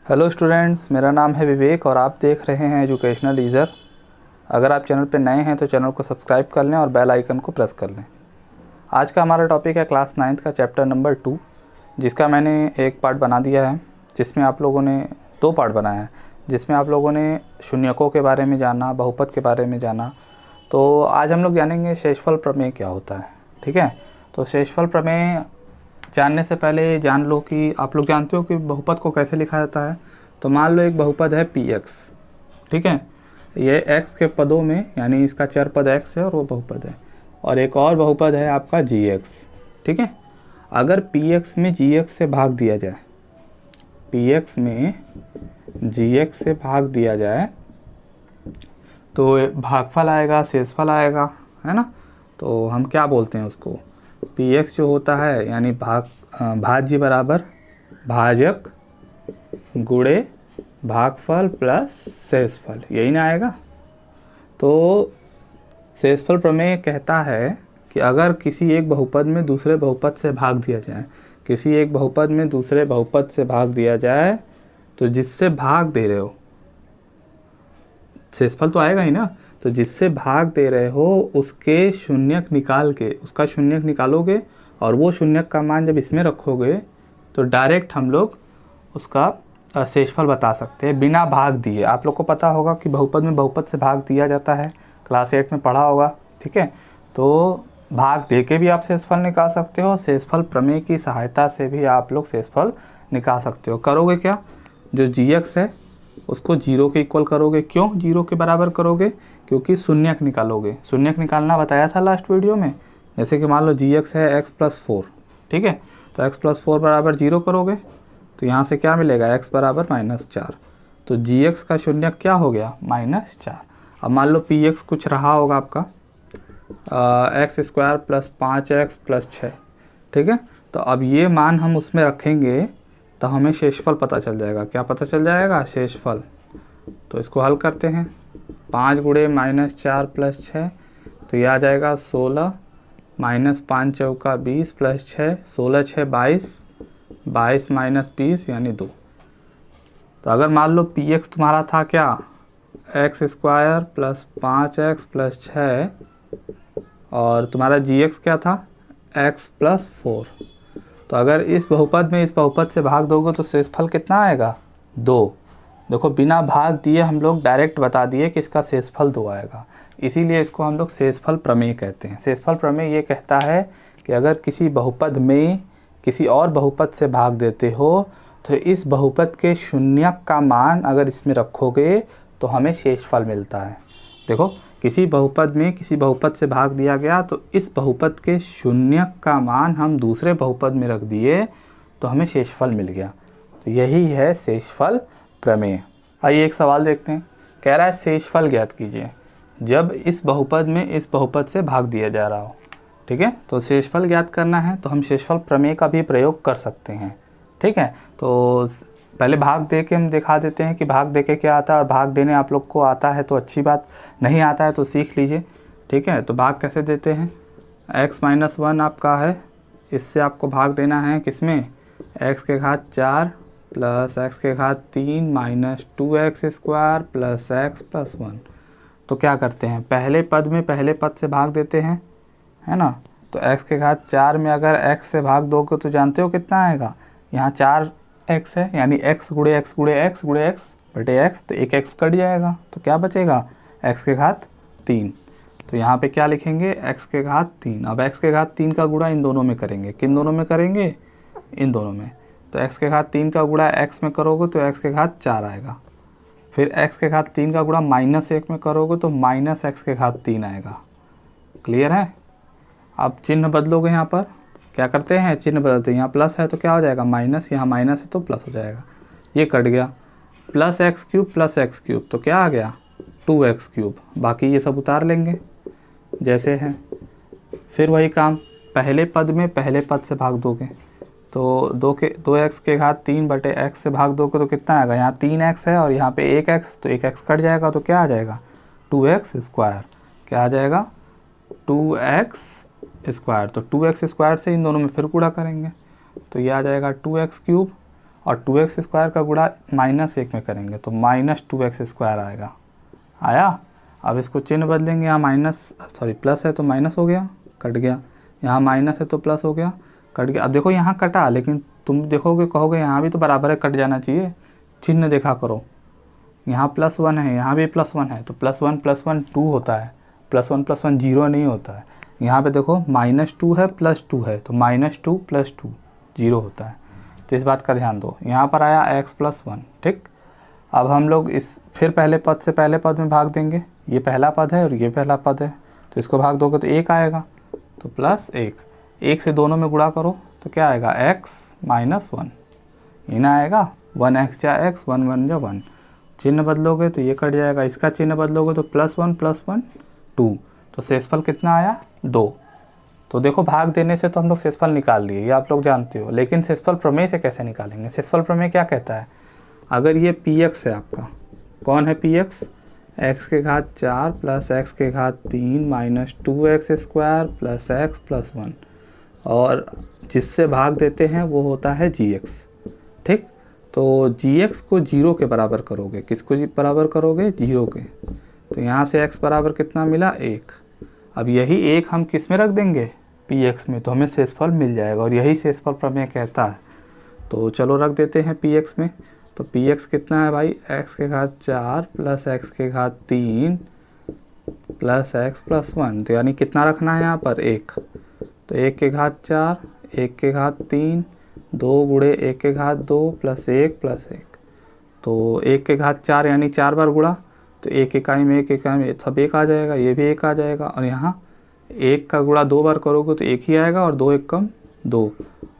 Hello students, मेरा नाम है विवेक और आप देख रहे हैं एजुकेशनल ईज़र। अगर आप चैनल पर नए हैं तो चैनल को सब्सक्राइब कर लें और बेल आइकन को प्रेस कर लें। आज का हमारा टॉपिक है क्लास 9th का चैप्टर नंबर 2, जिसका मैंने एक पार्ट बना दिया है, जिसमें आप लोगों ने 2 पार्ट बनाया है, जिसमें आप लोगों ने शून्यकों के बारे में जाना, बहुपद के बारे में जाना। तो आज हम लोग जानेंगे शेषफल प्रमेय क्या होता है। ठीक है, तो शेषफल प्रमेय जानने से पहले जान लो कि आप लोग जानते हो कि बहुपद को कैसे लिखा जाता है। तो मान लो एक बहुपद है px, ठीक है, ये x के पदों में, यानी इसका चर पद x है और वो बहुपद है। और एक और बहुपद है आपका gx, ठीक है। अगर px में gx से भाग दिया जाए, px में gx से भाग दिया जाए तो भागफल आएगा, शेषफल आएगा, है ना। तो हम क्या बोलते हैं उसको, px जो होता है यानी भाज्य बराबर भाजक गुणे भागफल प्लस शेषफल, यही ना आएगा। तो शेषफल प्रमेय कहता है कि अगर किसी एक बहुपद में दूसरे बहुपद से भाग दिया जाए, किसी एक बहुपद में दूसरे बहुपद से भाग दिया जाए, तो जिससे भाग दे रहे हो शेषफल तो आएगा ही ना। तो जिससे भाग दे रहे हो उसके शून्यक निकाल के, उसका शून्यक निकालोगे और वो शून्यक का मान जब इसमें रखोगे तो डायरेक्ट हम लोग उसका शेषफल बता सकते हैं बिना भाग दिए। आप लोग को पता होगा कि बहुपद में बहुपद से भाग दिया जाता है, क्लास 8 में पढ़ा होगा, ठीक है। तो भाग दे के भी आप शेषफल निकाल सकते हो, शेषफल प्रमेय की सहायता से भी आप लोग शेषफल निकाल सकते हो। करोगे क्या, जो gx है उसको 0 के इक्वल करोगे। क्यों 0 के बराबर करोगे, क्योंकि शून्यक निकालोगे। शून्यक निकालना बताया था लास्ट वीडियो में। जैसे कि मान लो gx है x + 4, ठीक है, तो x + 4 बराबर 0 करोगे तो यहाँ से क्या मिलेगा, x बराबर -4। तो gx का शून्यक क्या हो गया, -4। अब मान लो px कुछ रहा होगा आपका x² + 5x + 6, ठीक है। तो अब ये मान हम उसमें रखेंगे तो हमें शेषफल पता चल जाएगा। क्या पता चल जाएगा, शेषफल। तो इसको हल करते हैं, 5 गुणे -4 + 6, तो ये आ जाएगा 16, -5 चौका 20 + 6, 16 6 22, 22 - 20 यानी 2। तो अगर मान लो px तुम्हारा था क्या, x² + 5x + 6 और तुम्हारा gx क्या था, x + 4। तो अगर इस बहुपद में इस बहुपद से भाग दोगे तो शेषफल कितना आएगा, 2। देखो बिना भाग दिए हम लोग डायरेक्ट बता दिए कि इसका शेषफल 2 आएगा, इसीलिए इसको हम लोग शेषफल प्रमेय कहते हैं। शेषफल प्रमेय ये कहता है कि अगर किसी बहुपद में किसी और बहुपद से भाग देते हो तो इस बहुपद के शून्यक का मान अगर इसमें रखोगे तो हमें शेषफल मिलता है। देखो किसी बहुपद में किसी बहुपद से भाग दिया गया तो इस बहुपद के शून्यक का मान हम दूसरे बहुपद में रख दिए तो हमें शेषफल मिल गया। तो यही है शेषफल प्रमेय। आइए एक सवाल देखते हैं, कह रहा है शेषफल ज्ञात कीजिए जब इस बहुपद में इस बहुपद से भाग दिया जा रहा हो, ठीक है। तो शेषफल ज्ञात करना है तो हम शेषफल प्रमेय का भी प्रयोग कर सकते हैं, ठीक है। तो पहले भाग दे के हम दिखा देते हैं कि भाग दे के क्या आता है, और भाग देने आप लोग को आता है तो अच्छी बात, नहीं आता है तो सीख लीजिए, ठीक है। तो भाग कैसे देते हैं, x - 1 आपका है, इससे आपको भाग देना है किसमें, x⁴ + x⁵ -2x² + x + 1। तो क्या करते हैं, पहले पद में पहले पद से भाग देते हैं, है ना। तो x⁴ में अगर x से भाग दोगे तो जानते हो कितना आएगा, यहाँ 4x है यानी x गुणे x गुणे x गुणे x बटे x, तो एक x कट जाएगा तो क्या बचेगा, x⁵3। तो यहाँ पे क्या लिखेंगे, x⁵3। अब x⁵3 का गुणा इन दोनों में करेंगे, किन दोनों में करेंगे, इन दोनों में। तो x⁵3 का गुणा x में करोगे तो x⁴ आएगा, फिर x⁵3 का गुणा -1 में करोगे तो -x⁵3 आएगा। क्लियर है। अब चिन्ह बदलोगे, यहाँ पर क्या करते हैं, चिन्ह बदलते हैं, यहाँ प्लस है तो क्या हो जाएगा माइनस, यहाँ माइनस है तो प्लस हो जाएगा, ये कट गया। +x³ तो क्या आ गया 2x³, बाकी ये सब उतार लेंगे जैसे हैं। फिर वही काम, पहले पद में पहले पद से भाग दोगे तो 2x⁵3 बटे x से भाग दोगे तो कितना आएगा, यहाँ 3x है और यहाँ पे 1x, तो 1x कट जाएगा तो क्या आ जाएगा 2x²। क्या आ जाएगा 2x²। तो 2x² से इन दोनों में फिर गुणा करेंगे तो ये आ जाएगा 2x³ और 2x² का गुणा -1 में करेंगे तो -2x² आएगा। आया। अब इसको चिन्ह बदलेंगे, यहाँ प्लस है तो माइनस हो गया, कट गया, यहाँ माइनस है तो प्लस हो गया, कट गया। अब देखो यहाँ कटा, लेकिन तुम देखोगे कहोगे यहाँ भी तो बराबर है, कट जाना चाहिए, चिन्ह देखा करो। यहाँ +1 है, यहाँ भी +1 है, तो +1 +1 2 होता है, +1 +1 0 नहीं होता है। यहाँ पे देखो -2 है +2 है, तो -2 + 2 0 होता है। तो इस बात का ध्यान दो। यहाँ पर आया x + 1, ठीक। अब हम लोग इस फिर पहले पद से पहले पद में भाग देंगे। ये पहला पद है और ये पहला पद है, तो इसको भाग दोगे तो 1 आएगा, तो +1। 1 से दोनों में गुणा करो तो क्या आएगा, x - 1। ये ना आएगा 1x जा x, 1 1 जा 1। चिन्ह बदलोगे तो ये कट जाएगा, इसका चिन्ह बदलोगे तो +1 +1 2। तो शेषफल कितना आया, 2। तो देखो भाग देने से तो हम लोग शेषफल निकाल लिए, ये आप लोग जानते हो, लेकिन शेषफल प्रमेय से कैसे निकालेंगे। शेषफल प्रमेय क्या कहता है, अगर ये px है आपका, कौन है px, x⁴ plus x⁻³ - 2x² plus x + 1, और जिससे भाग देते हैं वो होता है gx, ठीक। तो gx को 0 के बराबर करोगे, किसको बराबर करोगे, 0 के। तो यहाँ से x बराबर कितना मिला, 1। अब यही 1 हम किस में रख देंगे, px में, तो हमें शेषफल मिल जाएगा, और यही शेषफल प्रमेय कहता है। तो चलो रख देते हैं px में। तो px कितना है भाई, x⁴ plus x⁻³ plus x + 1। तो यानी कितना रखना है यहाँ पर, 1। तो 1⁴ 1⁻³ 2 गुणे 1⁻² प्लस 1 + 1। तो 1⁴ यानी 4 बार गुणा, तो 1 इकाई में 1 इकाई में सब 1 आ जाएगा, ये भी 1 आ जाएगा। और यहाँ 1 का गुणा 2 बार करोगे तो 1 ही आएगा, और 2 × 1 = 2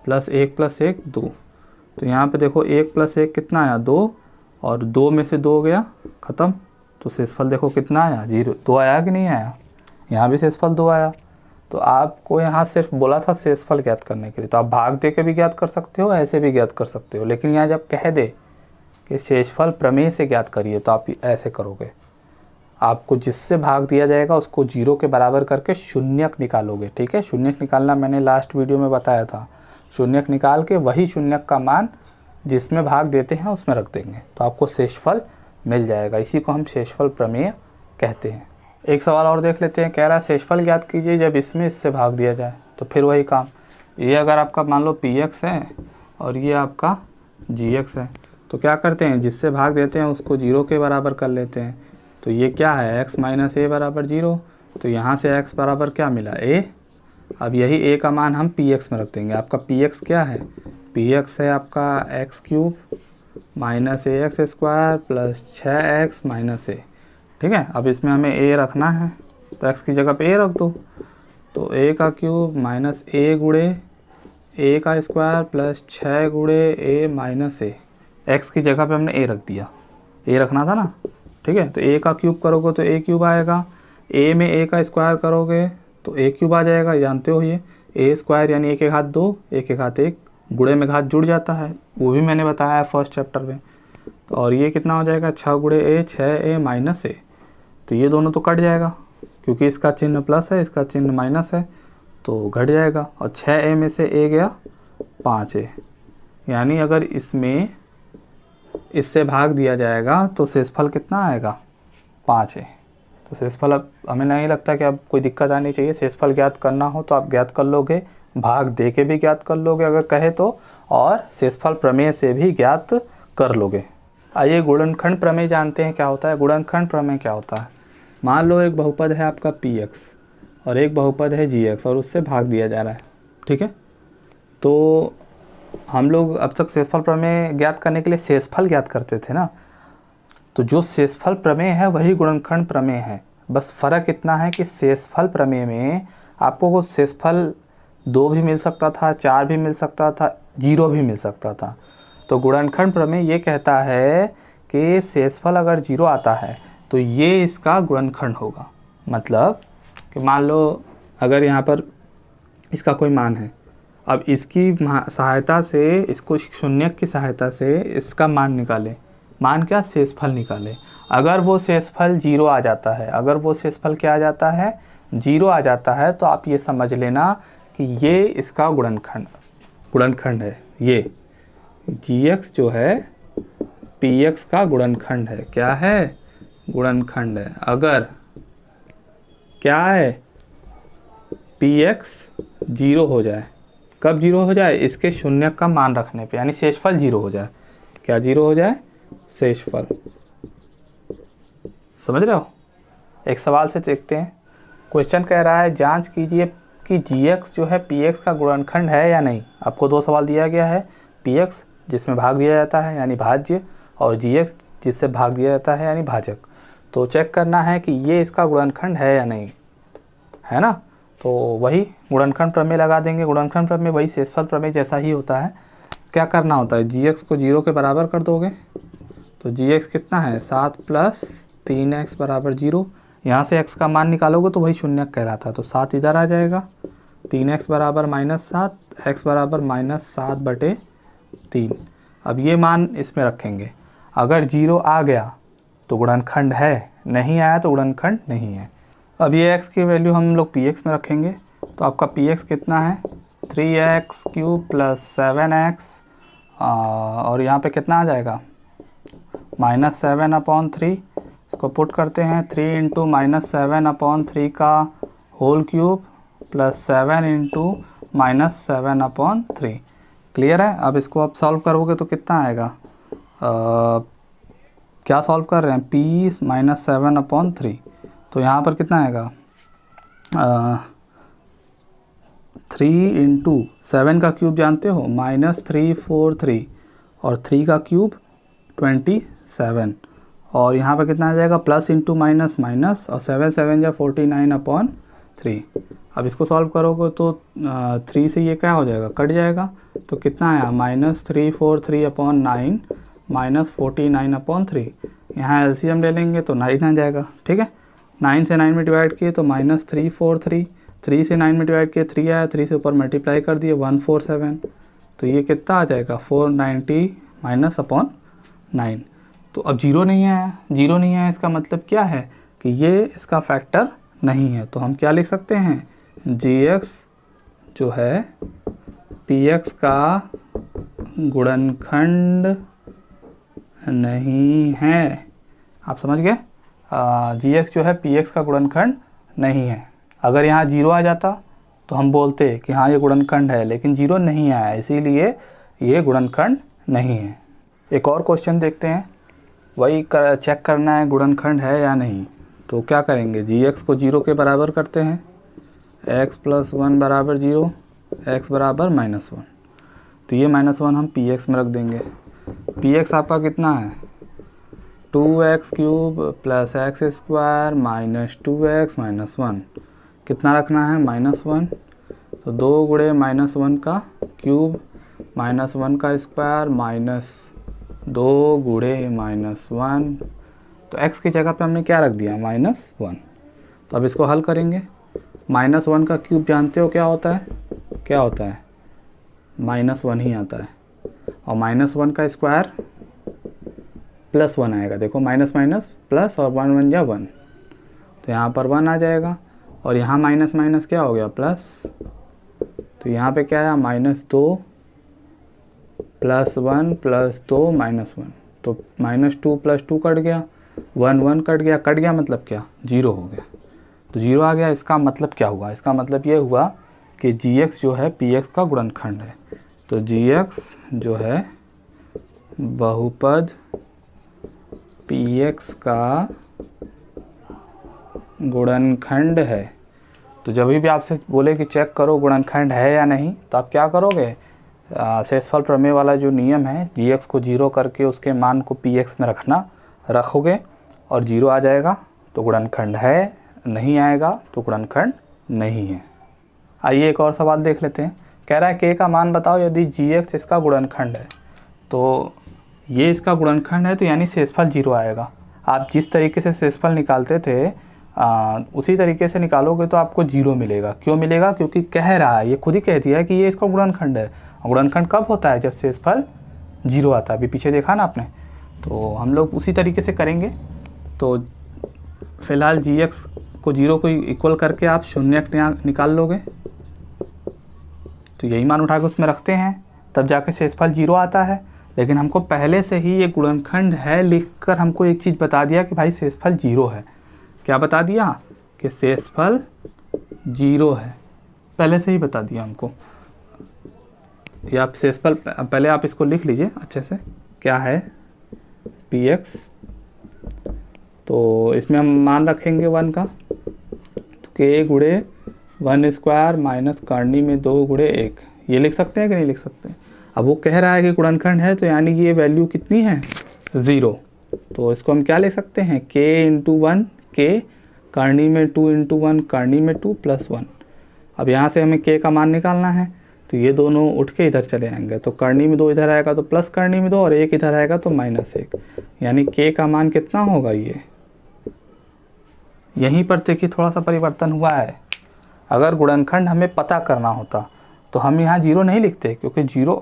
प्लस 1 + 1 2। तो यहाँ पे देखो 1 + 1 कितना आया, 2, और 2 में से 2 गया, ख़त्म। तो शेषफल देखो कितना आया, 0। 2 आया कि नहीं आया, यहाँ भी शेषफल 2 आया। तो आपको यहाँ सिर्फ बोला था शेषफल ज्ञात करने के लिए, तो आप भाग दे के भी ज्ञात कर सकते हो, ऐसे भी ज्ञात कर सकते हो। लेकिन यहाँ जब कह दे कि शेषफल प्रमेय से ज्ञात करिए, तो आप ऐसे करोगे, आपको जिससे भाग दिया जाएगा उसको 0 के बराबर करके शून्यक निकालोगे, ठीक है। शून्यक निकालना मैंने लास्ट वीडियो में बताया था। शून्यक निकाल के वही शून्यक का मान जिसमें भाग देते हैं उसमें रख देंगे, तो आपको शेषफल मिल जाएगा। इसी को हम शेषफल प्रमेय कहते हैं। एक सवाल और देख लेते हैं, कह रहा है शेषफल ज्ञात कीजिए जब इसमें इससे भाग दिया जाए। तो फिर वही काम, ये अगर आपका मान लो px है और ये आपका gx है, तो क्या करते हैं, जिससे भाग देते हैं उसको 0 के बराबर कर लेते हैं। तो ये क्या है, x - a बराबर 0। तो यहाँ से x बराबर क्या मिला, a। अब यही a का मान हम px में रख देंगे। आपका px क्या है, px है आपका x³ - ax² plus 6x - a, ठीक है। अब इसमें हमें a रखना है, तो x की जगह पे a रख दो। तो a³ माइनस a गुणे a² प्लस 6 गुणे a - a। x की जगह पे हमने a रख दिया, a रखना था ना, ठीक है। तो a³ करोगे तो a³ आएगा, a में a² करोगे तो a³ आ जाएगा, जानते हो ये a² यानी 1/2 1/1 गुणे में घात जुड़ जाता है, वो भी मैंने बताया है फर्स्ट चैप्टर में। और ये कितना हो जाएगा, 6 गुणे a 6a - a। तो ये दोनों तो कट जाएगा, क्योंकि इसका चिन्ह प्लस है इसका चिन्ह माइनस है, तो घट जाएगा। और 6a में से a गया 5a, यानी अगर इसमें इससे भाग दिया जाएगा तो शेषफल कितना आएगा, 5a। तो शेषफल अब हमें नहीं लगता कि अब कोई दिक्कत आनी चाहिए। शेषफल ज्ञात करना हो तो आप ज्ञात कर लोगे, भाग दे के भी ज्ञात कर लोगे अगर कहे तो, और शेषफल प्रमेय से भी ज्ञात कर लोगे। आइए गुणनखंड प्रमेय जानते हैं क्या होता है। गुणनखंड प्रमेय क्या होता है, मान लो एक बहुपद है आपका px और एक बहुपद है gx और उससे भाग दिया जा रहा है, ठीक है। तो हम लोग अब तक शेषफल प्रमेय ज्ञात करने के लिए शेषफल ज्ञात करते थे ना, तो जो शेषफल प्रमेय है वही गुणनखंड प्रमेय है। बस फ़र्क इतना है कि शेषफल प्रमेय में आपको शेषफल 2 भी मिल सकता था, 4 भी मिल सकता था, 0 भी मिल सकता था। तो गुणनखंड प्रमेय ये कहता है कि शेषफल अगर 0 आता है तो ये इसका गुणनखंड होगा। मतलब कि मान लो अगर यहाँ पर इसका कोई मान है, अब इसकी सहायता से, इसको शून्यक की सहायता से इसका मान निकाले। मान क्या, शेषफल निकाले। अगर वो शेषफल 0 आ जाता है, अगर वो शेषफल क्या आ जाता है, 0 आ जाता है, तो आप ये समझ लेना कि ये इसका गुणनखंड है। ये जी एक्स जो है पी एक्स का गुणनखंड है। क्या है? गुणनखंड है। अगर क्या है, पी एक्स जीरो हो जाए। कब जीरो हो जाए? इसके शून्य का मान रखने पे, यानी शेषफल जीरो हो जाए। क्या जीरो हो जाए? शेषफल। समझ रहे हो? एक सवाल से देखते हैं। क्वेश्चन कह रहा है जांच कीजिए कि जी एक्स जो है पी एक्स का गुणनखंड है या नहीं। आपको दो सवाल दिया गया है, पी एक्स जिसमें भाग दिया जाता है यानी भाज्य, और जी एक्स जिससे भाग दिया जाता है यानी भाजक। तो चेक करना है कि ये इसका गुणनखंड है या नहीं, है ना। तो वही गुणनखंड प्रमेय लगा देंगे। गुणनखंड प्रमेय वही शेषफल प्रमेय जैसा ही होता है। क्या करना होता है, जी एक्स को जीरो के बराबर कर दोगे। तो जी एक्स कितना है? 7 + 3x बराबर 0। यहाँ से x का मान निकालोगे तो वही शून्य कहलाता है। तो 7 इधर आ जाएगा, 3x बराबर -7, x बराबर -7/3। अब ये मान इसमें रखेंगे। अगर 0 आ गया तो गुणनखंड है, नहीं आया तो गुणनखंड नहीं है। अब ये x की वैल्यू हम लोग px में रखेंगे। तो आपका px कितना है? 3x³ + 7x, और यहाँ पे कितना आ जाएगा? -7/3। इसको पुट करते हैं। 3 × -7/3 का होल क्यूब + 7 × -7/3। क्लियर है? अब इसको आप सॉल्व करोगे तो कितना आएगा? क्या सॉल्व कर रहे हैं? p -7/3। तो यहाँ पर कितना आएगा? 3 × 7 का क्यूब जानते हो, -343, और 3 का क्यूब 27, और यहाँ पर कितना आ जाएगा? प्लस इंटू माइनस माइनस, और 7 7 या 49/3। अब इसको सॉल्व करोगे तो 3 से ये क्या हो जाएगा? कट जाएगा। तो कितना आया? -343/9 -49/3। यहाँ एलसीएम ले लेंगे तो 9 आ जाएगा। ठीक है, 9 से 9 में डिवाइड किए तो -343, 3 से 9 में डिवाइड किए 3 आया, 3 से ऊपर मल्टीप्लाई कर दिए 147। तो ये कितना आ जाएगा? 490 -/9। तो अब जीरो नहीं आया। जीरो नहीं आया इसका मतलब क्या है कि ये इसका फैक्टर नहीं है। तो हम क्या लिख सकते हैं? जी जो है पी एक्स का गुणनखंड नहीं है। आप समझ गए? जी जो है पी एक्स का गुणनखंड नहीं है। अगर यहाँ जीरो आ जाता तो हम बोलते कि हाँ ये गुणनखंड है, लेकिन जीरो नहीं आया, इसीलिए ये गुणनखंड नहीं है। एक और क्वेश्चन देखते हैं। वही चेक करना है गुणनखंड है या नहीं। तो क्या करेंगे? जी एक्स को जीरो के बराबर करते हैं। x + 1 = 0, x बराबर -1। तो ये -1 हम पी एक्स में रख देंगे। पी एक्स आपका कितना है? 2x³ + x² -2x -1। कितना रखना है? -1। तो 2 × -1 का क्यूब -1 का स्क्वायर -2 × -1। तो x की जगह पे हमने क्या रख दिया? -1। तो अब इसको हल करेंगे। -1 का क्यूब जानते हो क्या होता है? क्या होता है? -1 ही आता है। और -1 का स्क्वायर +1 आएगा। देखो माइनस माइनस प्लस, और 1 1 या 1। तो यहाँ पर 1 आ जाएगा, और यहाँ माइनस माइनस क्या हो गया? प्लस। तो यहाँ पे क्या आया? -2 + 1 + 2 -1। तो -2 + 2 कट गया, 1 1 कट गया। कट गया मतलब क्या? जीरो हो गया। तो जीरो आ गया। इसका मतलब क्या हुआ? इसका मतलब ये हुआ कि जी एक्स जो है पी एक्स का गुणनखंड है। तो जी एक्स जो है बहुपद पी एक्स का गुणनखंड है। तो जब भी आपसे बोले कि चेक करो गुणनखंड है या नहीं, तो आप क्या करोगे? शेषफल प्रमेय वाला जो नियम है, जी एक्स को जीरो करके उसके मान को पी एक्स में रखोगे, और जीरो आ जाएगा तो गुणनखंड है, नहीं आएगा तो गुणनखंड नहीं है। आइए एक और सवाल देख लेते हैं। कह रहा है के का मान बताओ यदि जी एक्स इसका गुणनखंड है। तो ये इसका गुणनखंड है, तो यानी शेषफल जीरो आएगा। आप जिस तरीके से शेषफल निकालते थे उसी तरीके से निकालोगे तो आपको जीरो मिलेगा। क्यों मिलेगा? क्योंकि कह रहा है, ये खुद ही कह दिया है कि ये इसका गुणनखंड है। गुणनखंड कब होता है? जब शेषफल जीरो आता है। अभी पीछे देखा ना आपने। तो हम लोग उसी तरीके से करेंगे। तो फिलहाल जी एक्स को जीरो को इक्वल करके आप शून्य निकाल लोगे। तो यही मान उठा के उसमें रखते हैं, तब जाके शेषफल जीरो आता है। लेकिन हमको पहले से ही ये गुणनखंड है लिखकर हमको एक चीज़ बता दिया कि भाई शेषफल 0 है। क्या बता दिया कि शेषफल 0 है, पहले से ही बता दिया हमको। या आप शेषफल पहले आप इसको लिख लीजिए अच्छे से, क्या है px, तो इसमें हम मान रखेंगे 1 का, तो k गुणे 1 स्क्वायर माइनस करनी में 2 गुणे 1, ये लिख सकते हैं कि नहीं लिख सकते हैं। अब वो कह रहा है कि गुणनखंड है, तो यानी कि ये वैल्यू कितनी है 0, तो इसको हम क्या ले सकते हैं k इंटू 1 k, करनी में 2 इंटू 1 करनी में 2 प्लस 1। अब यहाँ से हमें k का मान निकालना है, तो ये दोनों उठ के इधर चले आएंगे, तो करनी में 2 इधर आएगा तो प्लस करनी में 2 और 1 इधर आएगा तो -1, यानी k का मान कितना होगा ये। यहीं पर देखिए थोड़ा सा परिवर्तन हुआ है। अगर गुणनखंड हमें पता करना होता तो हम यहाँ 0 नहीं लिखते, क्योंकि 0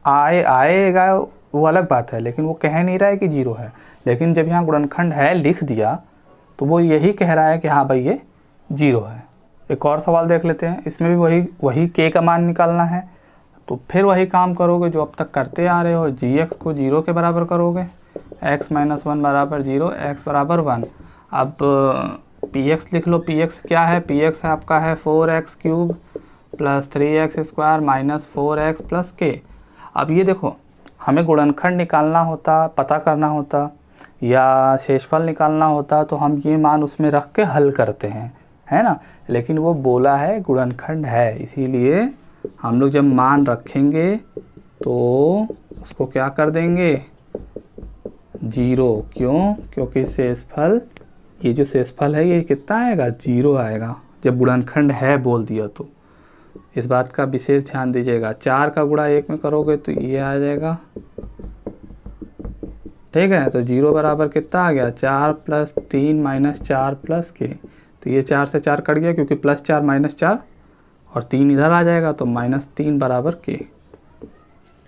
आएगा वो अलग बात है, लेकिन वो कह नहीं रहा है कि 0 है। लेकिन जब यहाँ गुणनखंड है लिख दिया तो वो यही कह रहा है कि हाँ भाई ये 0 है। एक और सवाल देख लेते हैं, इसमें भी वही k का मान निकालना है। तो फिर वही काम करोगे जो अब तक करते आ रहे हो, gx को 0 के बराबर करोगे, x - 1 बराबर 0, x बराबर 1। अब px लिख लो, px क्या है, px है आपका है 4x cube plus 3x square minus 4x plus k। अब ये देखो, हमें गुणनखंड निकालना होता, पता करना होता या शेषफल निकालना होता तो हम ये मान उसमें रख के हल करते हैं, है ना। लेकिन वो बोला है गुणनखंड है, इसीलिए हम लोग जब मान रखेंगे तो उसको क्या कर देंगे 0। क्यों? क्योंकि शेषफल, ये जो शेषफल है ये कितना आएगा 0 आएगा जब गुणनखंड है बोल दिया तो। इस बात का विशेष ध्यान दीजिएगा। 4 का गुणा 1 में करोगे तो ये आ जाएगा, ठीक है। तो 0 बराबर कितना आ गया 4 प्लस 3 माइनस 4 प्लस k। तो ये 4 से 4 कट गया, क्योंकि +4 -4 और 3 इधर आ जाएगा, तो -3 बराबर k।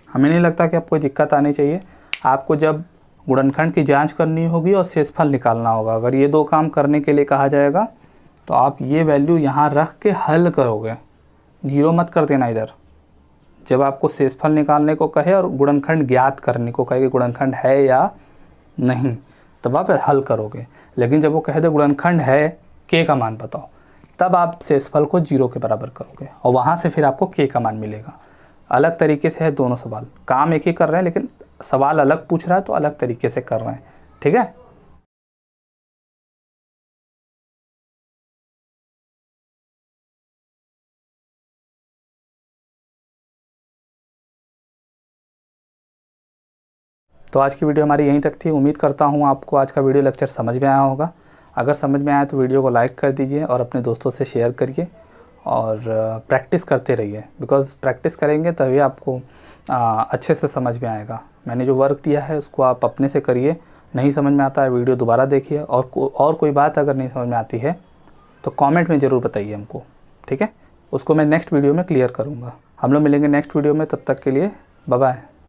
हमें नहीं लगता कि आपको कोई दिक्कत आनी चाहिए। आपको जब गुणनखंड की जांच करनी होगी और शेषफल निकालना होगा, अगर ये 2 काम करने के लिए कहा जाएगा तो आप ये वैल्यू यहाँ रख के हल करोगे, 0 मत कर देना इधर। जब आपको शेषफल निकालने को कहे और गुणनखंड ज्ञात करने को कहे कि गुणनखंड है या नहीं, तब आप हल करोगे। लेकिन जब वो कहे दे गुणनखंड है, k का मान बताओ, तब आप शेषफल को 0 के बराबर करोगे और वहाँ से फिर आपको k का मान मिलेगा। अलग तरीके से है दोनों सवाल, काम एक ही कर रहे हैं लेकिन सवाल अलग पूछ रहा है तो अलग तरीके से कर रहे हैं, ठीक है। तो आज की वीडियो हमारी यहीं तक थी। उम्मीद करता हूँ आपको आज का वीडियो लेक्चर समझ में आया होगा। अगर समझ में आया तो वीडियो को लाइक कर दीजिए और अपने दोस्तों से शेयर करिए और प्रैक्टिस करते रहिए, बिकॉज़ प्रैक्टिस करेंगे तभी आपको अच्छे से समझ में आएगा। मैंने जो वर्क दिया है उसको आप अपने से करिए। नहीं समझ में आता है वीडियो दोबारा देखिए, और कोई बात अगर नहीं समझ में आती है तो कमेंट में ज़रूर बताइए हमको, ठीक है। उसको मैं नेक्स्ट वीडियो में क्लियर करूँगा। हम लोग मिलेंगे नेक्स्ट वीडियो में, तब तक के लिए बाय बाय।